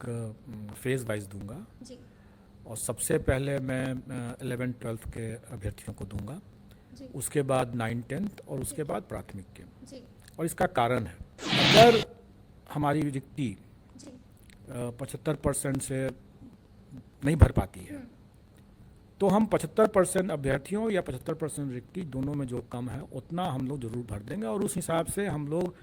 Phase wise दूंगा जी और सबसे पहले मैं 11th-12th के अभ्यर्थियों को दूंगा, जी उसके बाद 9th-10th और उसके बाद प्राथमिक के। जी और इसका कारण है, अगर हमारी रिक्ति जी 75% से नहीं भर पाती है तो हम 75% अभ्यर्थियों या 75% रिक्ति दोनों में जो कम है उतना हम लोग ज़रूर भर देंगे। और उस हिसाब से हम लोग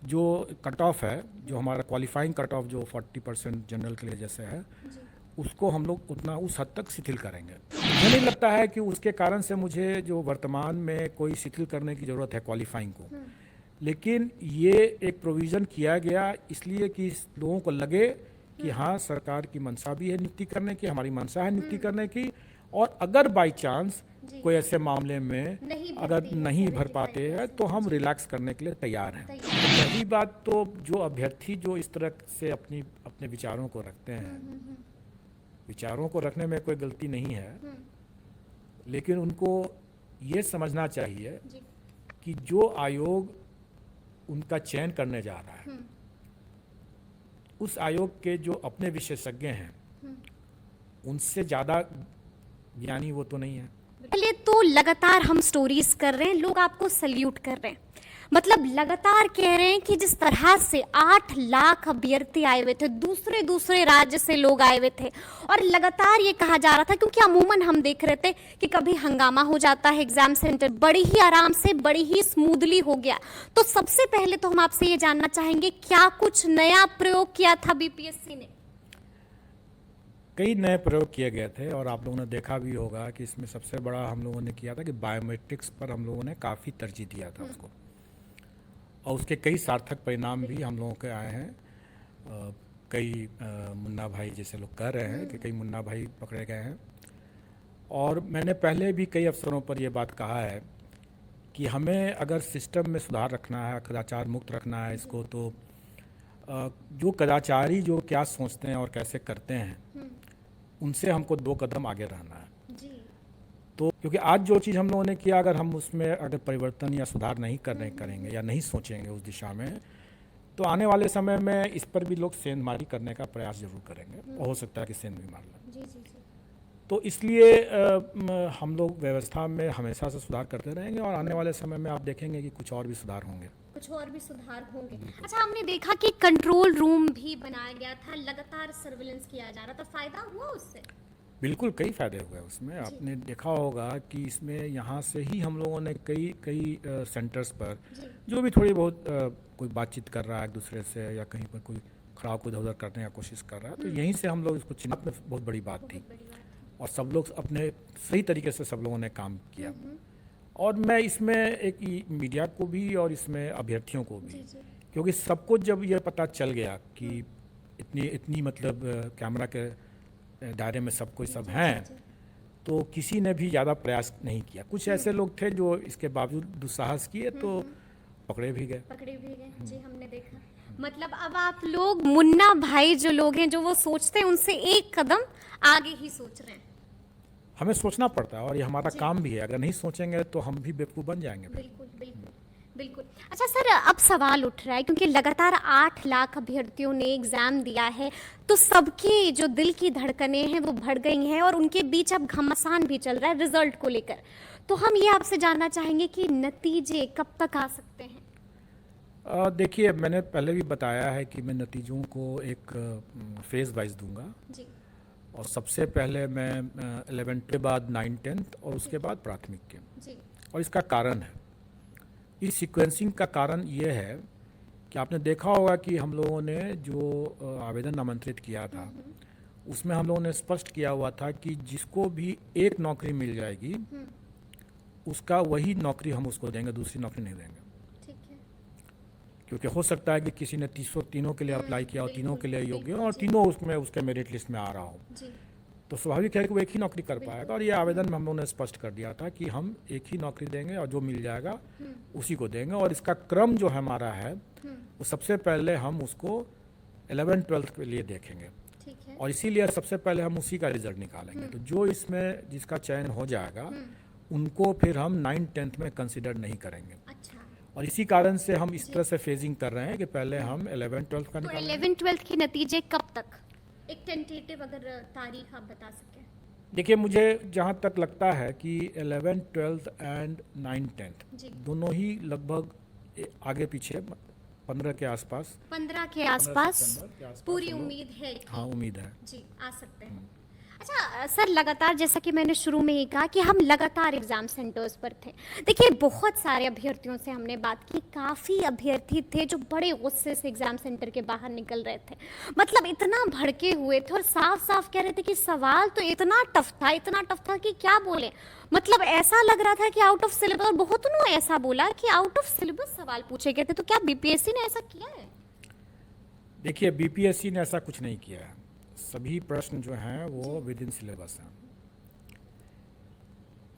जो कट ऑफ है, जो हमारा क्वालिफाइंग कट ऑफ जो 40% जनरल के लिए जैसे है, जी उसको हम लोग उतना उस हद तक शिथिल करेंगे। मुझे नहीं लगता है कि उसके कारण से मुझे जो वर्तमान में कोई शिथिल करने की ज़रूरत है क्वालिफाइंग को, लेकिन ये एक प्रोविज़न किया गया इसलिए कि लोगों को लगे कि हाँ, सरकार की मंशा भी है नियुक्ति करने की, हमारी मंशा है नियुक्ति करने की, और अगर बाई चांस जी। कोई ऐसे मामले में नहीं अगर भरती है, नहीं भर पाते हैं तो हम रिलैक्स करने के लिए तैयार हैं। पहली बात तो जो अभ्यर्थी जो इस तरह से अपने विचारों को रखते हैं, विचारों को रखने में कोई गलती नहीं है, लेकिन उनको ये समझना चाहिए जी कि जो आयोग उनका चयन करने जा रहा है, उस आयोग के जो अपने विशेषज्ञ हैं उनसे ज़्यादा ज्ञानी वो तो नहीं है। पहले तो लगातार हम स्टोरीज कर रहे हैं, लोग आपको सल्यूट कर रहे हैं, मतलब लगातार कह रहे हैं कि जिस तरह से 8 लाख अभ्यर्थी आए हुए थे, दूसरे दूसरे राज्य से लोग आए हुए थे, और लगातार ये कहा जा रहा था, क्योंकि अमूमन हम देख रहे थे कि कभी हंगामा हो जाता है एग्जाम सेंटर, बड़ी ही आराम से बड़ी ही स्मूथली हो गया। तो सबसे पहले तो हम आपसे ये जानना चाहेंगे, क्या कुछ नया प्रयोग किया था बीपीएससी ने? कई नए प्रयोग किए गए थे और आप लोगों ने देखा भी होगा कि इसमें सबसे बड़ा हम लोगों ने किया था कि बायोमेट्रिक्स पर हम लोगों ने काफ़ी तरजीह दिया था उसको, और उसके कई सार्थक परिणाम भी हम लोगों के आए हैं। कई मुन्ना भाई जैसे लोग कह रहे हैं कि कई मुन्ना भाई पकड़े गए हैं, और मैंने पहले भी कई अवसरों पर यह बात कहा है कि हमें अगर सिस्टम में सुधार रखना है, कदाचार मुक्त रखना है इसको, तो जो कदाचारी जो क्या सोचते हैं और कैसे करते हैं उनसे हमको 2 कदम आगे रहना है। जी तो क्योंकि आज जो चीज़ हम लोगों ने किया, अगर हम उसमें अगर परिवर्तन या सुधार नहीं करेंगे या नहीं सोचेंगे उस दिशा में, तो आने वाले समय में इस पर भी लोग सेंधमारी करने का प्रयास जरूर करेंगे, और हो सकता है कि सेंध भी मार लें। जी जी जी तो इसलिए हम लोग व्यवस्था में हमेशा से सुधार करते रहेंगे, और आने वाले समय में आप देखेंगे कि कुछ और भी सुधार होंगे। कुछ और भी सुधार होंगे। अच्छा, हमने देखा कि कंट्रोल रूम भी बनाया गया था, लगातार सर्विलेंस किया जा रहा था, फायदा हुआ उससे? बिल्कुल कई फ़ायदे हुए उसमें। आपने देखा होगा कि इसमें यहाँ से ही हम लोगों ने कई सेंटर्स पर जो भी थोड़ी बहुत कोई बातचीत कर रहा है एक दूसरे से, या कहीं पर कोई खराब को इधर उधर करने की कोशिश कर रहा है, तो यहीं से हम लोग इसको चिन्हित में बहुत बड़ी बात थी, और सब लोग अपने सही तरीके से सब लोगों ने काम किया। और मैं इसमें एक मीडिया को भी और इसमें अभ्यर्थियों को भी, क्योंकि सबको जब यह पता चल गया कि इतनी मतलब कैमरा के दायरे में सब कोई सब हैं, तो किसी ने भी ज़्यादा प्रयास नहीं किया। कुछ ऐसे लोग थे जो इसके बावजूद दुस्साहस किए तो पकड़े भी गए। जी, हमने देखा। मतलब अब आप लोग मुन्ना भाई जो लोग हैं, जो वो सोचते हैं, उनसे एक कदम आगे ही सोच रहे हैं। हमें सोचना पड़ता है और ये हमारा काम भी है, अगर नहीं सोचेंगे तो हम भी बेवकूफ़ बन जाएंगे। बिल्कुल बिल्कुल बिल्कुल। अच्छा सर, अब सवाल उठ रहा है, क्योंकि लगातार 8 लाख अभ्यर्थियों ने एग्जाम दिया है, तो सबकी जो दिल की धड़कनें हैं वो बढ़ गई हैं, और उनके बीच अब घमासान भी चल रहा है रिजल्ट को लेकर। तो हम ये आपसे जानना चाहेंगे कि नतीजे कब तक आ सकते हैं? देखिए, मैंने पहले भी बताया है कि मैं नतीजों को एक फेज़ वाइज दूंगा, जी और सबसे पहले मैं 11th के बाद 9th-10th और उसके बाद प्राथमिक के। जी और इसका कारण है, इस सीक्वेंसिंग का कारण ये है कि आपने देखा होगा कि हम लोगों ने जो आवेदन आमंत्रित किया था उसमें हम लोगों ने स्पष्ट किया हुआ था कि जिसको भी एक नौकरी मिल जाएगी उसका वही नौकरी हम उसको देंगे, दूसरी नौकरी नहीं देंगे। ठीक है। क्योंकि हो सकता है कि किसी ने तीनों के लिए अप्लाई किया हो, तीनों के लिए योग्य हो, और तीनों उसमें उसके मेरिट लिस्ट में आ रहा हो, जी तो स्वाभाविक है कि वो एक ही नौकरी कर पाएगा। और ये आवेदन में हम लोगों ने स्पष्ट कर दिया था कि हम एक ही नौकरी देंगे और जो मिल जाएगा उसी को देंगे। और इसका क्रम जो हमारा है वो सबसे पहले हम उसको 11th-12th के लिए देखेंगे, ठीक है। और इसीलिए सबसे पहले हम उसी का रिजल्ट निकालेंगे। तो जो इसमें जिसका चयन हो जाएगा उनको फिर हम 9th-10th में कंसिडर नहीं करेंगे। अच्छा, और इसी कारण से हम इस तरह से फेजिंग कर रहे हैं कि पहले हम 11th-12th का तो निकालेंगे। 11th-12th के नतीजे कब तक? एक टेंटेटिव अगर तारीख आप बता सकें। देखिए, मुझे जहाँ तक लगता है कि 11th 12th and 9th 10th जी। दोनों ही लगभग आगे पीछे 15 के आसपास 15 के 15 आसपास सितंबर के आसपास पूरी हम लोग- उम्मीद है कि हाँ, उम्मीद है। जी आ सकते हैं। अच्छा सर, लगातार जैसा कि मैंने शुरू में ही कहा कि हम लगातार एग्जाम सेंटर्स पर थे। देखिए, बहुत सारे अभ्यर्थियों से हमने बात की, काफ़ी अभ्यर्थी थे जो बड़े गुस्से से एग्जाम सेंटर के बाहर निकल रहे थे। मतलब इतना भड़के हुए थे और साफ साफ कह रहे थे कि सवाल तो इतना टफ था कि क्या बोले। मतलब ऐसा लग रहा था कि आउट ऑफ सिलेबस, और बहुत ने ऐसा बोला कि आउट ऑफ सिलेबस सवाल पूछे गए थे। तो क्या बीपीएससी ने ऐसा किया है? देखिए, बीपीएससी ने ऐसा कुछ नहीं किया है। सभी प्रश्न जो हैं वो विद इन सिलेबस हैं।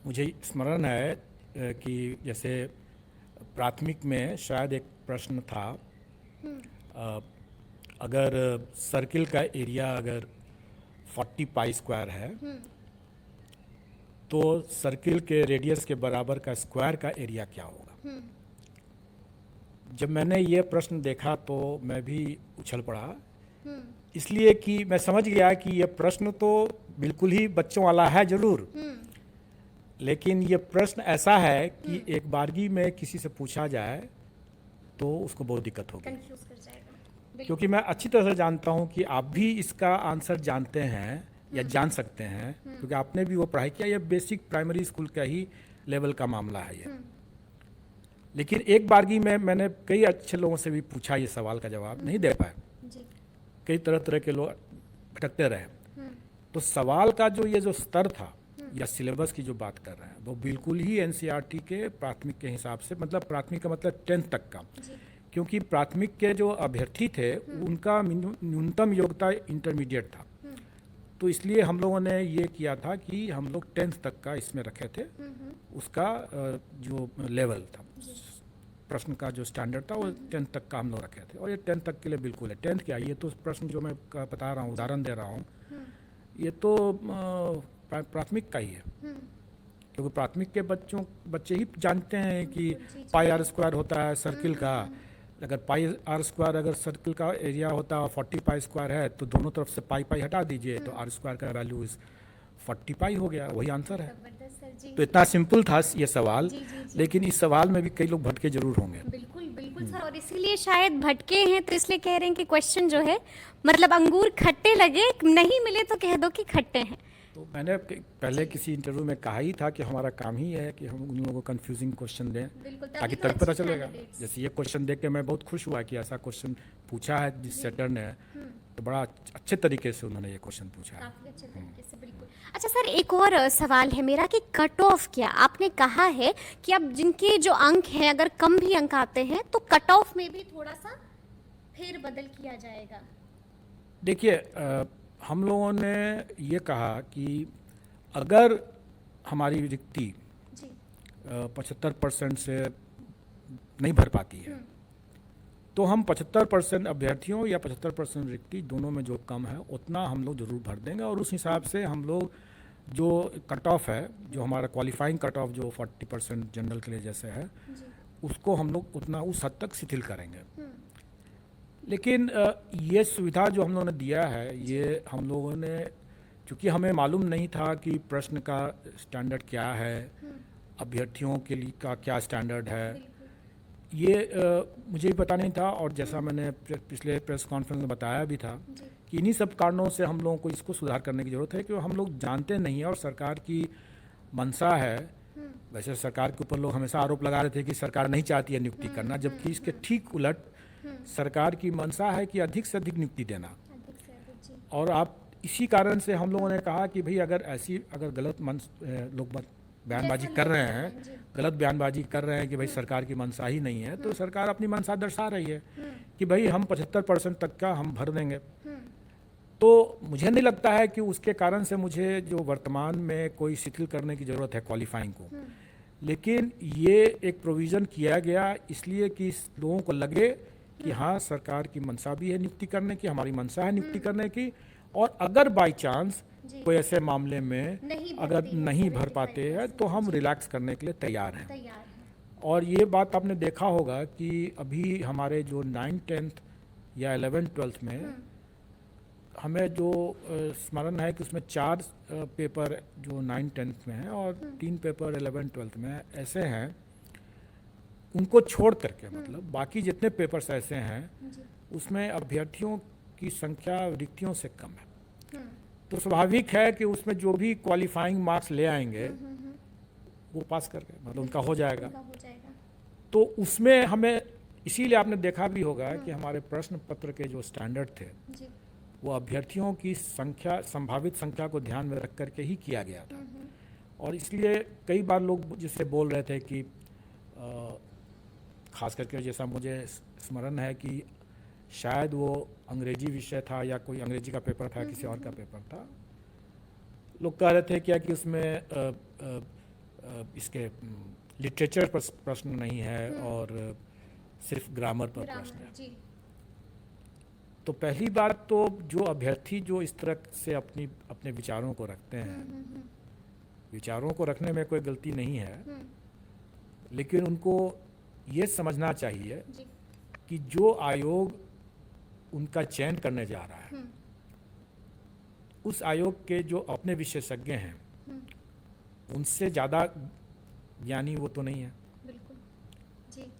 मुझे स्मरण है कि जैसे प्राथमिक में शायद एक प्रश्न था, अगर सर्किल का एरिया अगर 40 पाई स्क्वायर है तो सर्किल के रेडियस के बराबर का स्क्वायर का एरिया क्या होगा। जब मैंने ये प्रश्न देखा तो मैं भी उछल पड़ा, इसलिए कि मैं समझ गया कि ये प्रश्न तो बिल्कुल ही बच्चों वाला है ज़रूर, लेकिन ये प्रश्न ऐसा है कि एक बारगी में किसी से पूछा जाए तो उसको बहुत दिक्कत होगी, कंफ्यूज कर जाएगा। क्योंकि मैं अच्छी तरह से जानता हूँ कि आप भी इसका आंसर जानते हैं या जान सकते हैं, क्योंकि आपने भी वो पढ़ाई किया। ये बेसिक प्राइमरी स्कूल का ही लेवल का मामला है ये। लेकिन एक बारगी में मैंने कई अच्छे लोगों से भी पूछा, ये सवाल का जवाब नहीं दे पाए। जी। कई तरह तरह के लोग भटकते रहे। तो सवाल का जो स्तर था या सिलेबस की जो बात कर रहे हैं वो बिल्कुल ही एनसीईआरटी के प्राथमिक के हिसाब से, मतलब प्राथमिक का मतलब 10th तक का, क्योंकि प्राथमिक के जो अभ्यर्थी थे उनका न्यूनतम योग्यता इंटरमीडिएट था। तो इसलिए हम लोगों ने ये किया था कि हम लोग 10th तक का इसमें रखे थे। उसका जो लेवल था, प्रश्न का जो स्टैंडर्ड था वो 10th तक का हम लोग रखे थे, और ये 10th तक के लिए बिल्कुल है। 10th क्या, ये तो प्रश्न जो मैं बता रहा हूँ, उदाहरण दे रहा हूँ, ये तो प्राथमिक का ही है, क्योंकि प्राथमिक के बच्चे ही जानते हैं कि पाई आर स्क्वायर होता है सर्किल का। अगर पाई आर स्क्वायर अगर सर्किल का एरिया होता है 40 पाई स्क्वायर है तो दोनों तरफ से पाई पाई हटा दीजिए तो आर स्क्वायर का वैल्यू इस 40 पाई हो गया, वही आंसर है। जबरदस्त सर जी। तो इतना सिंपल था ये सवाल। जी, जी, जी। लेकिन इस सवाल में भी कई लोग भटके जरूर होंगे। बिल्कुल बिल्कुल सर, और इसीलिए शायद भटके हैं, तो इसलिए कह रहे हैं कि क्वेश्चन जो है, मतलब अंगूर खट्टे लगे, नहीं मिले तो कह दो कि खट्टे हैं। तो मैंने पहले किसी इंटरव्यू में कहा ही था कि हमारा काम ही है कि हम उन लोगों को कंफ्यूजिंग क्वेश्चन दें, बिल्कुल, ताकि तभी तो तब पता अच्छे चलेगा। candidates। जैसे ये क्वेश्चन देख के मैं बहुत खुश हुआ कि ऐसा क्वेश्चन पूछा है जिस सेटर ने, तो बड़ा अच्छे तरीके से उन्होंने ये क्वेश्चन पूछा है। काफी अच्छे तरीके से, बिल्कुल। अच्छा सर, एक और सवाल है मेरा कि कट ऑफ क्या, आपने कहा है कि अब जिनके जो अंक हैं अगर कम भी अंक आते हैं तो कट ऑफ में भी थोड़ा सा फेर बदल किया जाएगा। देखिए, हम लोगों ने ये कहा कि अगर हमारी रिक्ति जी। 75% से नहीं भर पाती है तो हम 75% अभ्यर्थियों या 75% रिक्ति दोनों में जो कम है उतना हम लोग ज़रूर भर देंगे, और उस हिसाब से हम लोग जो कट ऑफ है, जो हमारा क्वालिफाइंग कट ऑफ जो 40% जनरल के लिए जैसे है, उसको हम लोग उतना उस हद तक शिथिल करेंगे। लेकिन ये सुविधा जो हम लोगों ने दिया है, ये हम लोगों ने, चूँकि हमें मालूम नहीं था कि प्रश्न का स्टैंडर्ड क्या है, अभ्यर्थियों के लिए का क्या स्टैंडर्ड है, ये मुझे भी पता नहीं था। और जैसा मैंने पिछले प्रेस कॉन्फ्रेंस में बताया भी था कि इन्हीं सब कारणों से हम लोगों को इसको सुधार करने की ज़रूरत है, क्योंकि हम लोग जानते नहीं हैं और सरकार की मंशा है। वैसे सरकार के ऊपर लोग हमेशा आरोप लगा रहे थे कि सरकार नहीं चाहती है नियुक्ति करना, जबकि इसके ठीक उलट सरकार की मंशा है कि अधिक से अधिक नियुक्ति देना। और आप इसी कारण से हम लोगों ने कहा कि भाई अगर गलत लोग बयानबाजी कर रहे हैं, गलत बयानबाजी कर रहे हैं कि भाई सरकार की मंशा ही नहीं है, तो सरकार अपनी मंशा दर्शा रही है कि भाई हम 75% तक का हम भर देंगे। तो मुझे नहीं लगता है कि उसके कारण से मुझे जो वर्तमान में कोई शिथिल करने की ज़रूरत है क्वालिफाइंग को। लेकिन ये एक प्रोविज़न किया गया इसलिए कि लोगों को लगे कि हाँ, सरकार की मंशा भी है नियुक्ति करने की, हमारी मंशा है नियुक्ति करने की, और अगर बाई चांस कोई ऐसे मामले में अगर नहीं भर पाते हैं तो हम रिलैक्स करने के लिए तैयार हैं। और ये बात आपने देखा होगा कि अभी हमारे जो 9th 10th या 11th 12th में हमें जो स्मरण है कि उसमें 4 पेपर जो 9-10th में हैं और 3 पेपर 11-12th में ऐसे हैं, उनको छोड़ करके मतलब बाकी जितने पेपर्स ऐसे हैं उसमें अभ्यर्थियों की संख्या रिक्तियों से कम है। तो स्वाभाविक है कि उसमें जो भी क्वालिफाइंग मार्क्स ले आएंगे वो पास कर गए, मतलब उनका हो जाएगा। तो उसमें हमें, इसीलिए आपने देखा भी होगा कि हमारे प्रश्न पत्र के जो स्टैंडर्ड थे वो अभ्यर्थियों की संख्या, संभावित संख्या को ध्यान में रख करके ही किया गया था। और इसलिए कई बार लोग जिससे बोल रहे थे कि खास करके जैसा मुझे स्मरण है कि शायद वो अंग्रेजी विषय था या कोई अंग्रेजी का पेपर था, किसी और का पेपर था, लोग कह रहे थे क्या कि उसमें इसके लिटरेचर पर प्रश्न नहीं है और सिर्फ ग्रामर पर प्रश्न है। तो पहली बात तो जो अभ्यर्थी जो इस तरह से अपने विचारों को रखते हैं, विचारों को रखने में कोई गलती नहीं है, लेकिन उनको ये समझना चाहिए कि जो आयोग उनका चयन करने जा रहा है उस आयोग के जो अपने विशेषज्ञ हैं उनसे ज़्यादा ज्ञानी वो तो नहीं है। बिल्कुल जी।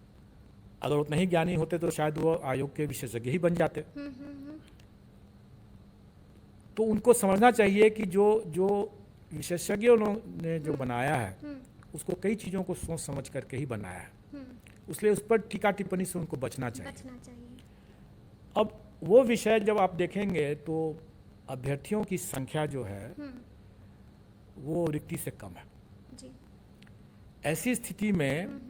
अगर उतना ही ज्ञानी होते तो शायद वो आयोग के विशेषज्ञ ही बन जाते। तो उनको समझना चाहिए कि जो विशेषज्ञों ने जो बनाया है उसको कई चीज़ों को सोच समझ करके ही बनाया है, इसलिए उस पर टीका टिप्पणी से उनको बचना चाहिए। अब वो विषय जब आप देखेंगे तो अभ्यर्थियों की संख्या जो है वो रिक्ति से कम है जी। ऐसी स्थिति में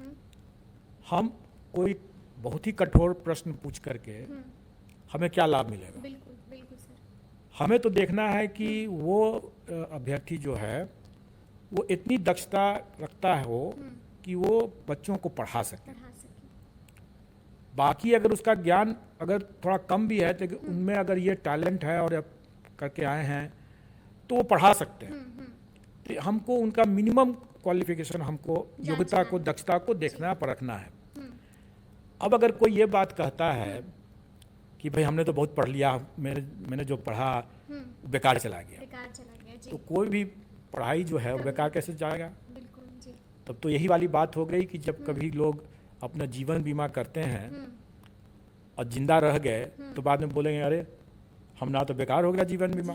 हम कोई बहुत ही कठोर प्रश्न पूछ करके हमें क्या लाभ मिलेगा? बिल्कुल बिल्कुल सर। हमें तो देखना है कि वो अभ्यर्थी जो है वो इतनी दक्षता रखता है कि वो बच्चों को पढ़ा सके। बाकी अगर उसका ज्ञान अगर थोड़ा कम भी है तो उनमें अगर ये टैलेंट है और करके आए हैं तो वो पढ़ा सकते हैं। तो हमको उनका मिनिमम क्वालिफिकेशन, हमको योग्यता को, दक्षता को देखना परखना है। अब अगर कोई ये बात कहता है कि भाई हमने तो बहुत पढ़ लिया, मैंने जो पढ़ा बेकार चला गया जी। तो कोई भी पढ़ाई जो है वो बेकार कैसे जाएगा? तब तो यही वाली बात हो गई कि जब कभी लोग अपना जीवन बीमा करते हैं और जिंदा रह गए तो बाद में बोलेंगे अरे हमारा तो बेकार हो गया जीवन बीमा,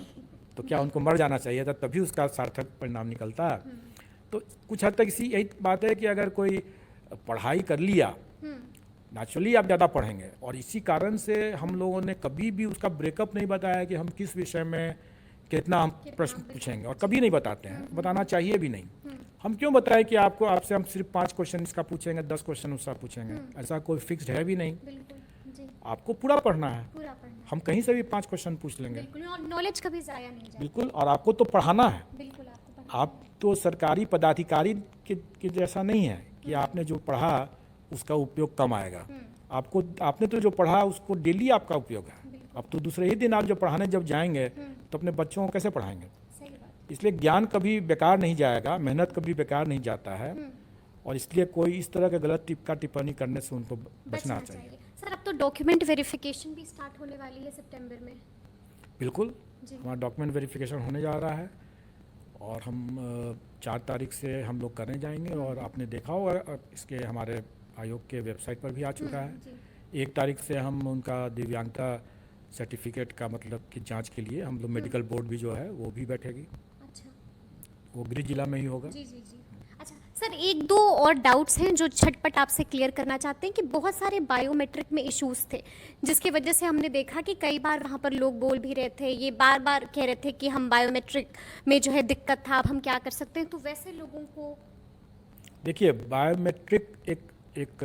तो क्या उनको मर जाना चाहिए था, तभी उसका सार्थक परिणाम निकलता है। तो कुछ हद तक इसी यही बात है कि अगर कोई पढ़ाई कर लिया, नेचुरली आप ज़्यादा पढ़ेंगे, और इसी कारण से हम लोगों ने कभी भी उसका ब्रेकअप नहीं बताया कि हम किस विषय में कितना हम प्रश्न पूछेंगे, और कभी नहीं बताते हैं, बताना चाहिए भी नहीं। हम क्यों बताएं कि आपसे हम सिर्फ 5 क्वेश्चन इसका पूछेंगे, 10 क्वेश्चन उसका पूछेंगे, ऐसा कोई फिक्स्ड है भी नहीं। आपको पूरा पढ़ना है, हम कहीं से भी 5 क्वेश्चन पूछ लेंगे, और नॉलेज कभी जाया नहीं जाता। बिल्कुल, और आपको तो पढ़ाना है। बिल्कुल, आप तो सरकारी पदाधिकारी के जैसा नहीं है कि आपने जो पढ़ा उसका उपयोग कम आएगा। आपने तो जो पढ़ा उसको डेली आपका उपयोग है। अब तो दूसरे ही दिन आप जो पढ़ाने जब जाएंगे तो अपने बच्चों को कैसे पढ़ाएंगे? इसलिए ज्ञान कभी बेकार नहीं जाएगा, मेहनत कभी बेकार नहीं जाता है, और इसलिए कोई इस तरह के गलत टिप्पणी करने से उनको बचना चाहिए। सर, अब तो डॉक्यूमेंट वेरिफिकेशन भी स्टार्ट होने वाली है सितंबर में। बिल्कुल, हमारा डॉक्यूमेंट वेरिफिकेशन होने जा रहा है और हम 4 तारीख से हम लोग करने जाएंगे, और आपने देखा होगा इसके हमारे आयोग के वेबसाइट पर भी आ चुका है। 1 तारीख से हम उनका दिव्यांगता सर्टिफिकेट का मतलब कि जांच के लिए हम लोग मेडिकल बोर्ड भी जो है वो भी बैठेगी। अच्छा, वो गृह जिला में ही होगा। जी जी जी। अच्छा सर, 1-2 और डाउट्स हैं जो झटपट आपसे क्लियर करना चाहते हैं कि बहुत सारे बायोमेट्रिक में इश्यूज थे जिसकी वजह से हमने देखा कि कई बार वहाँ पर लोग बोल भी रहे थे, ये बार बार कह रहे थे कि हम बायोमेट्रिक में जो है दिक्कत था, अब हम क्या कर सकते हैं। तो वैसे लोगों को देखिए, बायोमेट्रिक एक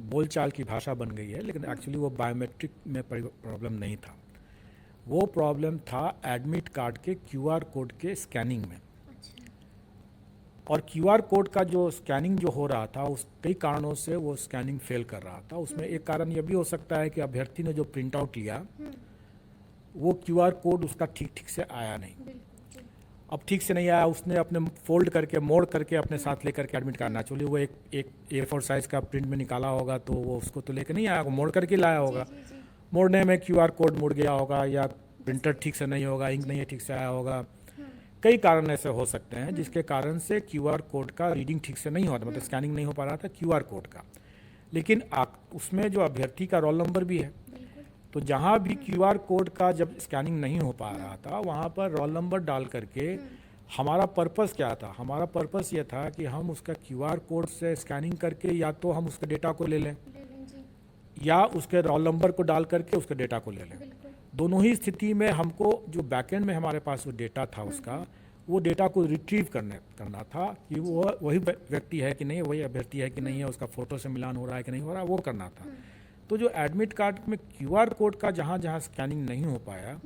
बोलचाल की भाषा बन गई है, लेकिन एक्चुअली वो बायोमेट्रिक में प्रॉब्लम नहीं था। वो प्रॉब्लम था एडमिट कार्ड के QR कोड के स्कैनिंग में। और QR कोड का जो स्कैनिंग जो हो रहा था, उस कई कारणों से वो स्कैनिंग फेल कर रहा था। उसमें एक कारण ये भी हो सकता है कि अभ्यर्थी ने जो प्रिंट आउट लिया वो QR कोड उसका ठीक से आया नहीं। अब ठीक से नहीं आया, उसने अपने फोल्ड करके, मोड़ करके अपने साथ लेकर के एडमिट करना चाहिए। वो एक A4 साइज का प्रिंट में निकाला होगा तो वो उसको तो लेकर नहीं आया, वो मोड़ करके लाया होगा। मोड़ने में QR कोड मुड़ गया होगा या प्रिंटर ठीक से नहीं होगा, इंक नहीं ठीक से आया होगा, कई कारण ऐसे हो सकते हैं जिसके कारण से क्यूआर कोड का रीडिंग ठीक से नहीं होता, मतलब स्कैनिंग नहीं हो पा रहा था क्यूआर कोड का। लेकिन उसमें जो अभ्यर्थी का रोल नंबर भी है, तो जहाँ भी क्यूआर कोड का जब स्कैनिंग नहीं हो पा रहा था वहाँ पर रोल नंबर डाल करके हमारा पर्पस क्या था, हमारा पर्पस ये था कि हम उसका क्यूआर कोड से स्कैनिंग करके या तो हम उसके डेटा को ले लें या उसके रोल नंबर को डाल करके उसके डेटा को ले लें। दोनों ही स्थिति में हमको जो बैकएंड में हमारे पास जो डेटा था उसका, वो डेटा को रिट्रीव करना था कि वो वही व्यक्ति है कि नहीं, वही अभ्यर्थी है कि नहीं है, उसका फ़ोटो से मिलान हो रहा है कि नहीं हो रहा, वो करना था। तो जो एडमिट कार्ड में क्यूआर कोड का जहाँ जहाँ स्कैनिंग नहीं हो पाया